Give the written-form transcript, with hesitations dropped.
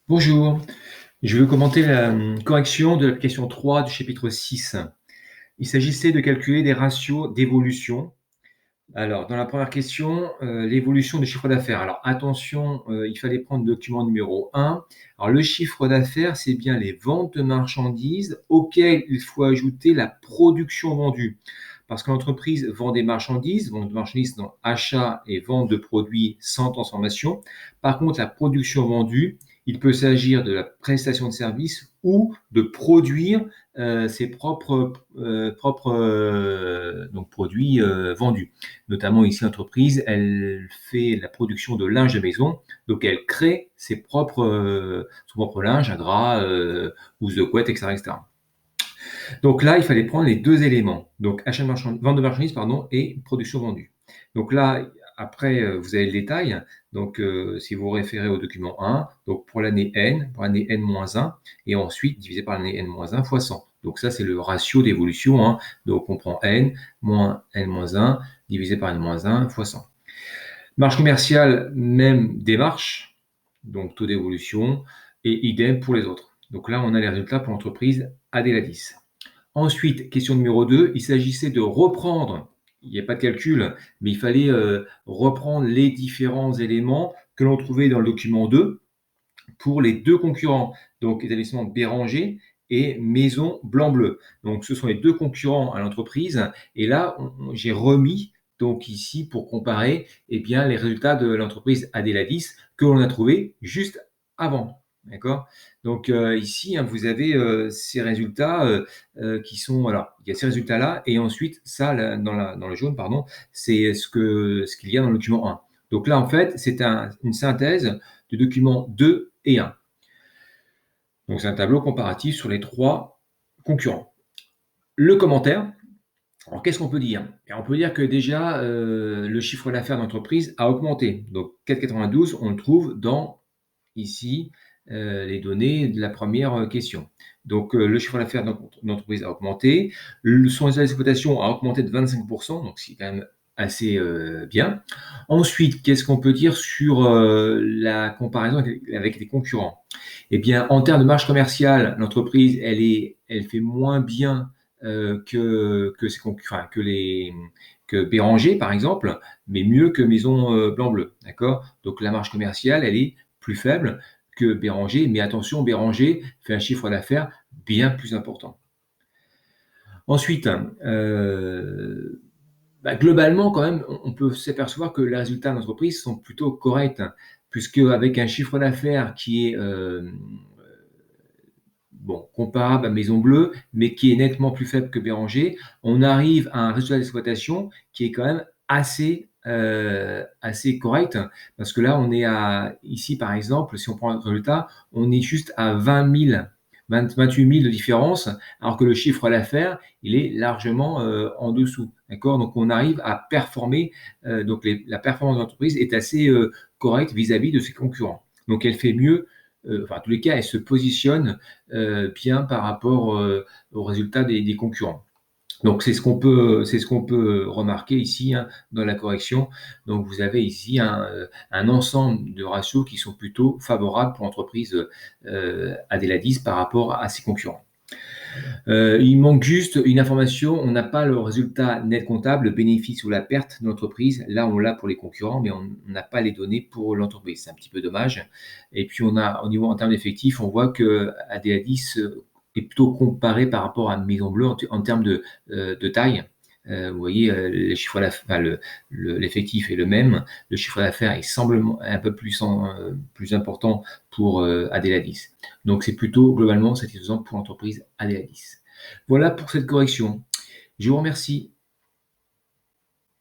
Bonjour, je veux commenter la correction de la question 3 du chapitre 6. Il s'agissait de calculer des ratios d'évolution. Alors, dans la première question, l'évolution du chiffre d'affaires. Alors, attention, il fallait prendre le document numéro 1. Alors, le chiffre d'affaires, c'est bien les ventes de marchandises auxquelles il faut ajouter la production vendue. Parce que l'entreprise vend des marchandises, dans achat et vente de produits sans transformation. Par contre, la production vendue, il peut s'agir de la prestation de service ou de produire ses propres donc produits vendus. Notamment ici, l'entreprise, elle fait la production de linge de maison, donc elle crée son propre linge, un drap, housse de couette, etc., etc. Donc là, il fallait prendre les deux éléments, donc vente de marchandises pardon, et production vendue. Donc là, après, vous avez le détail. Donc, si vous vous référez au document 1, donc pour l'année N, pour l'année N-1, et ensuite divisé par l'année N-1 fois 100. Donc ça, c'est le ratio d'évolution, hein. Donc on prend N moins N-1 divisé par N-1 fois 100. Marge commerciale, même démarche, donc taux d'évolution, et idem pour les autres. Donc là, on a les résultats pour l'entreprise Adéladis. Ensuite, question numéro 2, il s'agissait de reprendre, il n'y a pas de calcul, mais il fallait reprendre les différents éléments que l'on trouvait dans le document 2 pour les deux concurrents, donc établissement Béranger et Maison Blanc-Bleu. Donc ce sont les deux concurrents à l'entreprise, et là j'ai remis donc ici pour comparer bien, les résultats de l'entreprise Adéladis que l'on a trouvé juste avant. D'accord. Donc ici, hein, vous avez ces résultats qui sont. Alors, il y a ces résultats-là, et ensuite, ça, là, dans le jaune, pardon, c'est qu'il y a dans le document 1. Donc là, en fait, c'est une synthèse du document 2 et 1. Donc c'est un tableau comparatif sur les trois concurrents. Le commentaire. Alors, qu'est-ce qu'on peut dire? On peut dire que déjà, le chiffre d'affaires d'entreprise a augmenté. Donc 4,92, on le trouve dans ici les données de la première question. Donc le chiffre d'affaires d'entreprise a augmenté, son résultat d'exploitation a augmenté de 25%, donc c'est quand même assez bien. Ensuite, qu'est-ce qu'on peut dire sur la comparaison avec les concurrents? Eh bien, en termes de marge commerciale, l'entreprise, elle fait moins bien que ses concurrents, que Béranger, par exemple, mais mieux que Maison Blanc-Bleu. D'accord? Donc la marge commerciale, elle est plus faible que Béranger, mais attention, Béranger fait un chiffre d'affaires bien plus important. Ensuite, globalement, quand même, on peut s'apercevoir que les résultats d'entreprise sont plutôt corrects, hein, puisque avec un chiffre d'affaires qui est comparable à Maison Bleue, mais qui est nettement plus faible que Béranger, on arrive à un résultat d'exploitation qui est quand même assez correct, parce que là, on est ici par exemple, si on prend un résultat, on est juste à 28 000 de différence, alors que le chiffre d'affaires, il est largement en dessous. D'accord? Donc on arrive à performer, donc la performance de l'entreprise est assez correcte vis-à-vis de ses concurrents. Donc elle fait mieux, en tous les cas, elle se positionne bien par rapport aux résultats des concurrents. Donc c'est ce qu'on peut remarquer ici, hein, dans la correction. Donc vous avez ici un ensemble de ratios qui sont plutôt favorables pour l'entreprise Adéladis par rapport à ses concurrents. Il manque juste une information, on n'a pas le résultat net comptable, le bénéfice ou la perte de l'entreprise. Là, on l'a pour les concurrents, mais on n'a pas les données pour l'entreprise. C'est un petit peu dommage. Et puis, au niveau en termes d'effectifs, on voit que Adéladis est plutôt comparé par rapport à Maison Bleue en termes de taille. Vous voyez, l'effectif est le même. Le chiffre d'affaires est semble un peu plus important pour Adéladis. Donc, c'est plutôt globalement satisfaisant pour l'entreprise Adéladis. Voilà pour cette correction. Je vous remercie.